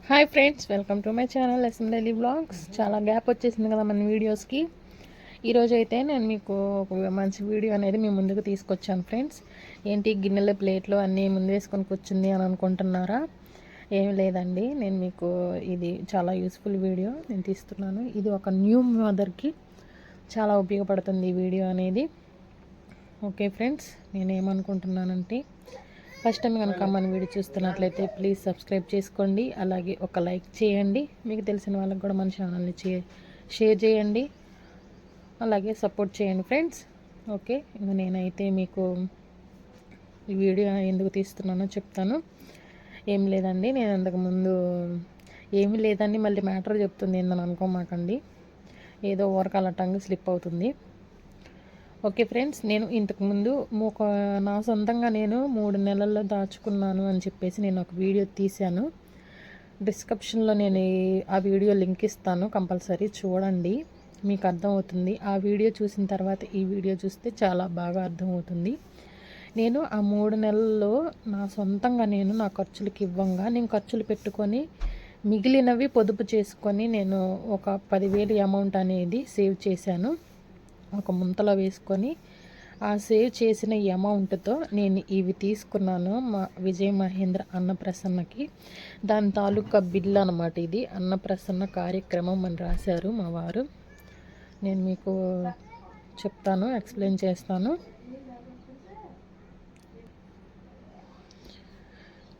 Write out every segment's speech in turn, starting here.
Hi friends, welcome to my channel SM daily blogs. చాలా gap వచ్చేసింది కదా మన వీడియోస్కి. ఈరోజు అయితే నేను మీకు ఒక మంచి వీడియో అనేది మీ ముందుకు తీసుకొచ్చాను ఫ్రెండ్స్. ఏంటి గిన్నెల ప్లేట్లో అన్నీ ముందు వేసుకొని కూర్చుంది అని అనుకుంటున్నారా? ఏమి లేదండి, నేను మీకు ఇది చాలా యూస్ఫుల్ వీడియో నేను తీస్తున్నాను. ఇది ఒక న్యూ మదర్కి చాలా ఉపయోగపడుతుంది ఈ వీడియో అనేది. ఓకే ఫ్రెండ్స్, నేనేమనుకుంటున్నానంటే ఫస్ట్ టైం కనుక మన వీడియో చూస్తున్నట్లయితే ప్లీజ్ సబ్స్క్రైబ్ చేసుకోండి. అలాగే ఒక లైక్ చేయండి. మీకు తెలిసిన వాళ్ళకి కూడా మన ఛానల్ని షేర్ చేయండి. అలాగే సపోర్ట్ చేయండి ఫ్రెండ్స్. ఓకే, ఇంకా నేనైతే మీకు ఈ వీడియో ఎందుకు తీస్తున్నానో చెప్తాను. ఏం లేదండి, నేను అంతకుముందు ఏమీ లేదండి మళ్ళీ మ్యాటర్ చెప్తుంది ఏందని అనుకోమాకండి. ఏదో ఓరక అలా టంగ్ స్లిప్ అవుతుంది. ఓకే ఫ్రెండ్స్, నేను ఇంతకుముందు నా సొంతంగా నేను 3 నెలల్లో దాచుకున్నాను అని చెప్పేసి నేను ఒక వీడియో తీశాను. డిస్క్రిప్షన్లో నేను ఆ వీడియో లింక్ ఇస్తాను, కంపల్సరీ చూడండి, మీకు అర్థమవుతుంది. ఆ వీడియో చూసిన తర్వాత ఈ వీడియో చూస్తే చాలా బాగా అర్థమవుతుంది. నేను ఆ 3 నెలల్లో నా సొంతంగా నేను నా ఖర్చులకి ఇవ్వంగా నేను ఖర్చులు పెట్టుకొని మిగిలినవి పొదుపు చేసుకొని నేను ఒక 10,000 అమౌంట్ అనేది సేవ్ చేశాను. ఒక ముంతలో వేసుకొని ఆ సేవ్ చేసిన ఈ అమౌంట్తో నేను ఇవి తీసుకున్నాను మా విజయ మహేంద్ర అన్నప్రసన్నకి. దాని తాలూకా బిల్ అనమాట ఇది. అన్నప్రసన్న కార్యక్రమం అని రాశారు మా వారు. నేను మీకు చెప్తాను, ఎక్స్ప్లెయిన్ చేస్తాను.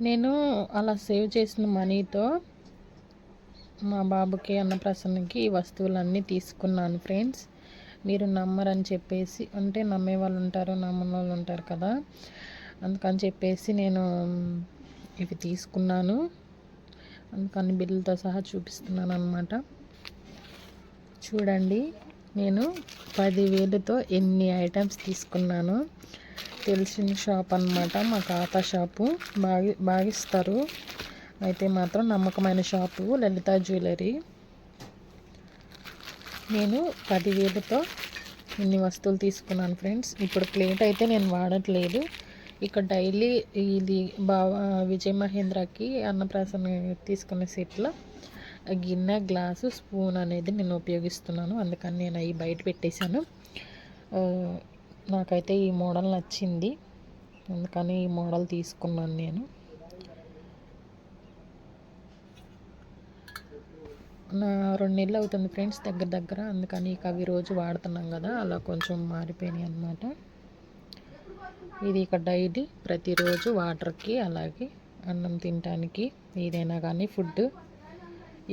నేను అలా సేవ్ చేసిన మనీతో మా బాబుకి అన్నప్రసన్నకి ఈ వస్తువులన్నీ తీసుకున్నాను ఫ్రెండ్స్. మీరు నమ్మరని చెప్పేసి, అంటే నమ్మే వాళ్ళు ఉంటారు, నమ్మని వాళ్ళు ఉంటారు కదా, అందుకని చెప్పేసి నేను ఇవి తీసుకున్నాను. అందుకని బిల్లుతో సహా చూపిస్తున్నాను అనమాట. చూడండి, నేను 10,000తో ఎన్ని ఐటమ్స్ తీసుకున్నాను. తెలిసిన షాప్ అనమాట, మా ఖాతా షాపు. బాగిస్తారు అయితే మాత్రం నమ్మకమైన షాపు, లలిత జ్యువెలరీ. నేను 10,000తో ఇన్ని వస్తువులు తీసుకున్నాను ఫ్రెండ్స్. ఇప్పుడు ప్లేట్ అయితే నేను వాడట్లేదు. ఇక్కడ డైలీ ఇది విజయ మహేంద్రకి అన్నప్రాసన తీసుకునే సెట్లో గిన్నె, గ్లాసు, స్పూన్ అనేది నేను ఉపయోగిస్తున్నాను. అందుకని నేను అవి బయట పెట్టేశాను. నాకైతే ఈ మోడల్ నచ్చింది, అందుకని ఈ మోడల్ తీసుకున్నాను నేను. నా 2 నెలలు అవుతుంది ఫ్రెండ్స్ దగ్గర. అందుకని ఇక అవి రోజు వాడుతున్నాం కదా, అలా కొంచెం మారిపోయినాయి అన్నమాట. ఇది ఇక డైలీ ప్రతిరోజు వాటర్కి, అలాగే అన్నం తినడానికి, ఏదైనా కానీ ఫుడ్.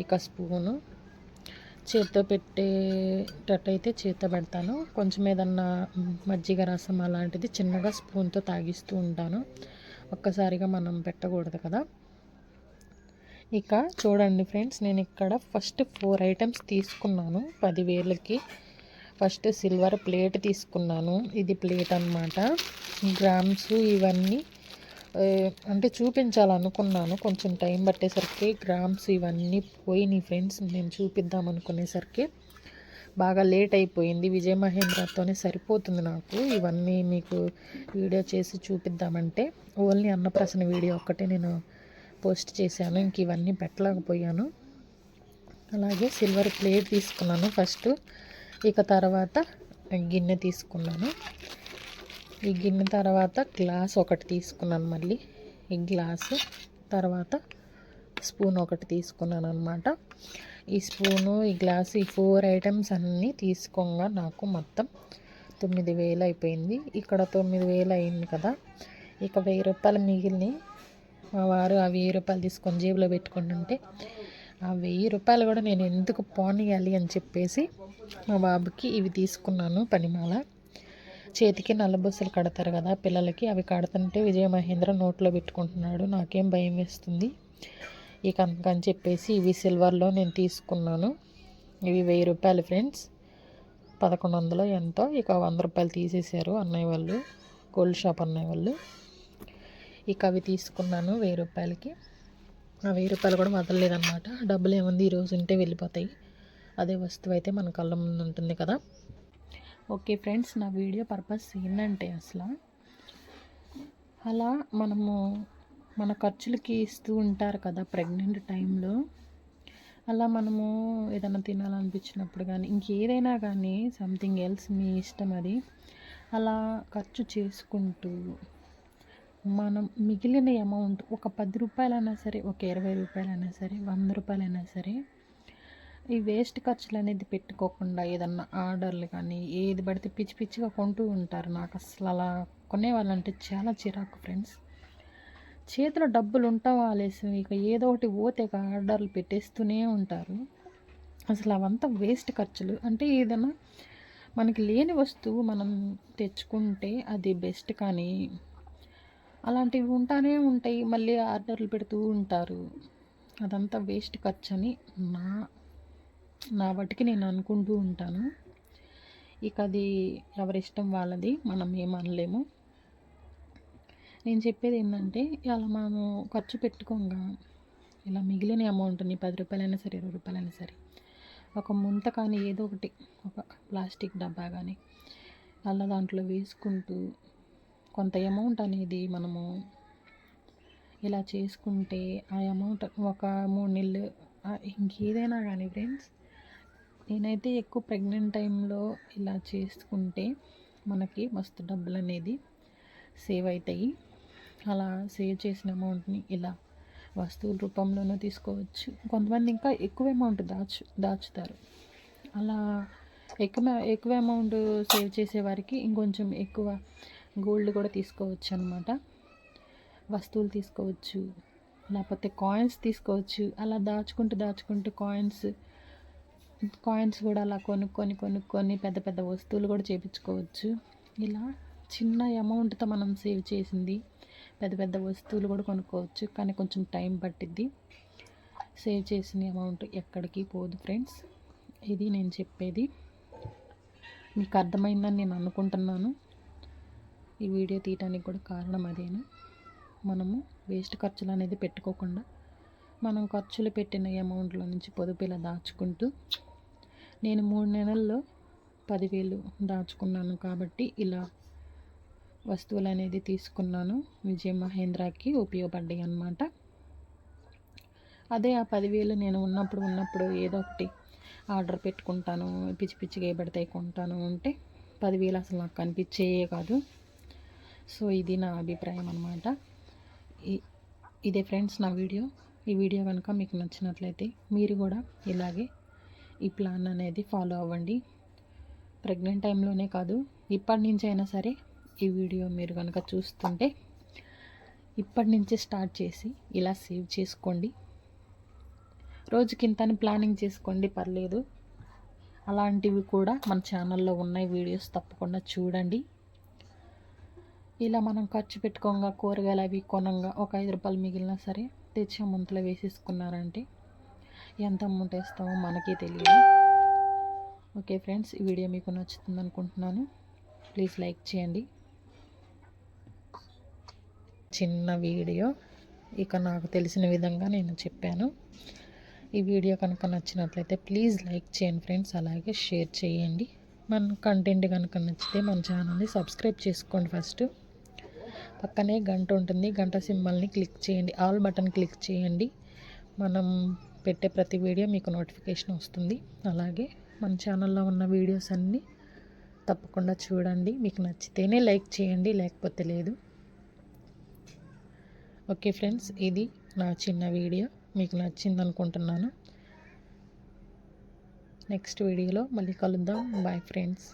ఇక స్పూను చేత్తో పెట్టేటట్టయితే చేత్తో పెడతాను. కొంచెం ఏదన్నా మజ్జిగ రసం అలాంటిది చిన్నగా స్పూన్తో తాగిస్తూ ఉంటాను. ఒక్కసారిగా మనం పెట్టకూడదు కదా. ఇక చూడండి ఫ్రెండ్స్, నేను ఇక్కడ ఫస్ట్ 4 ఐటమ్స్ తీసుకున్నాను 10,000కి. ఫస్ట్ సిల్వర్ ప్లేట్ తీసుకున్నాను. ఇది ప్లేట్ అన్నమాట. గ్రామ్స్ ఇవన్నీ అంటే చూపించాలనుకున్నాను, కొంచెం టైం పట్టేసరికి గ్రామ్స్ ఇవన్నీ పోయినాయి ఫ్రెండ్స్. నేను చూపిద్దాం అనుకునేసరికి బాగా లేట్ అయిపోయింది. విజయ మహేంద్రతోనే సరిపోతుంది నాకు ఇవన్నీ మీకు వీడియో చేసి చూపిద్దామంటే. ఓన్లీ అన్నప్రాసన వీడియో ఒక్కటే నేను పోస్ట్ చేశాను, ఇంక ఇవన్నీ పెట్టలేకపోయాను. అలాగే సిల్వర్ ప్లేట్ తీసుకున్నాను ఫస్ట్. ఇక తర్వాత గిన్నె తీసుకున్నాను. ఈ గిన్నె తర్వాత గ్లాస్ ఒకటి తీసుకున్నాను. మళ్ళీ ఈ గ్లాసు తర్వాత స్పూన్ ఒకటి తీసుకున్నాను అనమాట. ఈ స్పూను, ఈ గ్లాసు, ఈ 4 ఐటమ్స్ అన్నీ తీసుకోగా నాకు మొత్తం 9,000 అయిపోయింది. ఇక్కడ 9,000 అయింది కదా. ఇక 1,000 రూపాయలు మిగిలినాయి. మా వారు ఆ 1,000 రూపాయలు తీసుకొని జేబులో పెట్టుకుంటుంటే ఆ 1,000 రూపాయలు కూడా నేను ఎందుకు పోనీయాలి అని చెప్పేసి మా బాబుకి ఇవి తీసుకున్నాను. పనిమాల చేతికి నల్లబొస్సలు కడతారు కదా పిల్లలకి, అవి కడుతుంటే విజయ మహేంద్ర నోట్లో పెట్టుకుంటున్నాడు. నాకేం భయం వేస్తుంది. ఇక అందుకని చెప్పేసి ఇవి సిల్వర్లో నేను తీసుకున్నాను. ఇవి 1,000 రూపాయలు ఫ్రెండ్స్. 1,100 ఎంతో. ఇక 100 రూపాయలు తీసేశారు అన్నయ్య వాళ్ళు, గోల్డ్ షాప్ అన్నయ్య వాళ్ళు. ఇక అవి తీసుకున్నాను 1,000 రూపాయలకి. ఆ 1,000 రూపాయలు కూడా వదలలేదన్నమాట. డబ్బులు ఏముంది, ఈరోజు ఉంటే వెళ్ళిపోతాయి. అదే వస్తువు అయితే మన కళ్ళ ముందు ఉంటుంది కదా. ఓకే ఫ్రెండ్స్, నా వీడియో పర్పస్ ఏంటంటే అసలు అలా మనము మన ఖర్చులకి ఇస్తూ ఉంటారు కదా ప్రెగ్నెంట్ టైంలో. అలా మనము ఏదైనా తినాలనిపించినప్పుడు కానీ ఇంకేదైనా కానీ సంథింగ్ ఎల్స్ మీ ఇష్టం అది, అలా ఖర్చు చేసుకుంటూ మనం మిగిలిన అమౌంట్ ఒక 10 రూపాయలైనా సరే, ఒక 20 రూపాయలైనా సరే, 100 రూపాయలైనా సరే, ఈ వేస్ట్ ఖర్చులు అనేది పెట్టుకోకుండా ఏదన్నా ఆర్డర్లు కానీ ఏది పడితే పిచ్చి పిచ్చిగా కొంటూ ఉంటారు. నాకు అసలు అలా కొనేవాళ్ళంటే చాలా చిరాకు ఫ్రెండ్స్. చేతిలో డబ్బులు ఉండటం ఆలస్యం, ఇక ఏదో ఒకటి పోతే ఆర్డర్లు పెట్టేస్తూనే ఉంటారు. అసలు అవంతా వేస్ట్ ఖర్చులు. అంటే ఏదైనా మనకి లేని వస్తువు మనం తెచ్చుకుంటే అది బెస్ట్, కానీ అలాంటివి ఉంటానే ఉంటాయి, మళ్ళీ ఆర్డర్లు పెడుతూ ఉంటారు. అదంతా వేస్ట్ ఖర్చు అని నా వాటికి నేను అనుకుంటూ ఉంటాను. ఇక అది ఎవరిష్టం వాళ్ళది, మనం ఏమనలేము. నేను చెప్పేది ఏంటంటే, ఇలా మనము ఖర్చు పెట్టుకోగా ఇలా మిగిలిన అమౌంట్ని 10 రూపాయలైనా సరే, 20 రూపాయలైనా సరే, ఒక ముంత కానీ ఏదో ఒకటి, ఒక ప్లాస్టిక్ డబ్బా కానీ అలా దాంట్లో వేసుకుంటూ కొంత అమౌంట్ అనేది మనము ఇలా చేసుకుంటే ఆ అమౌంట్ ఒక 3 నెలలు ఇంకేదైనా కానీ ఫ్రెండ్స్, నేనైతే ఎక్కువ ప్రెగ్నెంట్ టైంలో ఇలా చేసుకుంటే మనకి మస్తు డబ్బులు అనేది సేవ్ అవుతాయి. అలా సేవ్ చేసిన అమౌంట్ని ఇలా వస్తువుల రూపంలోనూ తీసుకోవచ్చు. కొంతమంది ఇంకా ఎక్కువ అమౌంట్ దాచుతారు. అలా ఎక్కువ అమౌంట్ సేవ్ చేసే వారికి ఇంకొంచెం ఎక్కువ గోల్డ్ కూడా తీసుకోవచ్చు అనమాట. వస్తువులు తీసుకోవచ్చు, లేకపోతే కాయిన్స్ తీసుకోవచ్చు. అలా దాచుకుంటూ కాయిన్స్ కూడా అలా కొనుక్కొని పెద్ద పెద్ద వస్తువులు కూడా చేయించుకోవచ్చు. ఇలా చిన్న అమౌంట్తో మనం సేవ్ చేసింది పెద్ద పెద్ద వస్తువులు కూడా కొనుక్కోవచ్చు, కానీ కొంచెం టైం పట్టిద్ది. సేవ్ చేసిన అమౌంట్ ఎక్కడికి పోదు ఫ్రెండ్స్. ఇది నేను చెప్పేది. మీకు అర్థమైందని నేను అనుకుంటున్నాను. ఈ వీడియో తీయడానికి కూడా కారణం అదేను. మనము వేస్ట్ ఖర్చులు అనేది పెట్టుకోకుండా మనం ఖర్చులు పెట్టిన అమౌంట్లో నుంచి పొదుపు ఇలా దాచుకుంటూ, నేను 3 నెలల్లో 10,000 దాచుకున్నాను కాబట్టి ఇలా వస్తువులు అనేది తీసుకున్నాను. విజయ్ మహేంద్రకి ఉపయోగపడ్డాయి అన్నమాట. అదే ఆ 10,000 నేను ఉన్నప్పుడు ఏదో ఒకటి ఆర్డర్ పెట్టుకుంటాను, పిచ్చి పిచ్చిగా ఏ పడితే కొంటాను అంటే 10,000 అసలు నాకు కనిపించేయే కాదు. సో ఇది నా అభిప్రాయం అన్నమాట. ఇదే ఫ్రెండ్స్ నా వీడియో. ఈ వీడియో కనుక మీకు నచ్చినట్లయితే మీరు కూడా ఇలాగే ఈ ప్లాన్ అనేది ఫాలో అవ్వండి. ప్రెగ్నెంట్ టైంలోనే కాదు, ఇప్పటి నుంచి అయినా సరే ఈ వీడియో మీరు కనుక చూస్తుంటే ఇప్పటి నుంచే స్టార్ట్ చేసి ఇలా సేవ్ చేసుకోండి. రోజుకి ఇంతని ప్లానింగ్ చేసుకోండి, పర్లేదు. అలాంటివి కూడా మన ఛానల్లో ఉన్నాయి వీడియోస్, తప్పకుండా చూడండి. ఇలా మనం ఖర్చు పెట్టుకోగా కూరగాయలు అవి కొనంగా ఒక 5 రూపాయలు మిగిలినా సరే తెచ్చి అమౌంట్లో వేసేసుకున్నారంటే ఎంత అమౌంట్ వేస్తామో మనకే తెలియదు. ఓకే ఫ్రెండ్స్, ఈ వీడియో మీకు నచ్చుతుంది అనుకుంటున్నాను. ప్లీజ్ లైక్ చేయండి. చిన్న వీడియో, ఇక నాకు తెలిసిన విధంగా నేను చెప్పాను. ఈ వీడియో కనుక నచ్చినట్లయితే ప్లీజ్ లైక్ చేయండి ఫ్రెండ్స్, అలాగే షేర్ చేయండి. మన కంటెంట్ కనుక నచ్చితే మన ఛానల్ని సబ్స్క్రైబ్ చేసుకోండి. ఫస్ట్ పక్కనే గంట ఉంటుంది, గంట సింబల్ని క్లిక్ చేయండి, ఆల్ బటన్ క్లిక్ చేయండి. మనం పెట్టే ప్రతి వీడియో మీకు నోటిఫికేషన్ వస్తుంది. అలాగే మన ఛానల్లో ఉన్న వీడియోస్ అన్నీ తప్పకుండా చూడండి. మీకు నచ్చితేనే లైక్ చేయండి, లేకపోతే లేదు. ఓకే ఫ్రెండ్స్, ఇది నా చిన్న వీడియో మీకు నచ్చింది అనుకుంటున్నాను. నెక్స్ట్ వీడియోలో మళ్ళీ కలుద్దాం. Bye friends.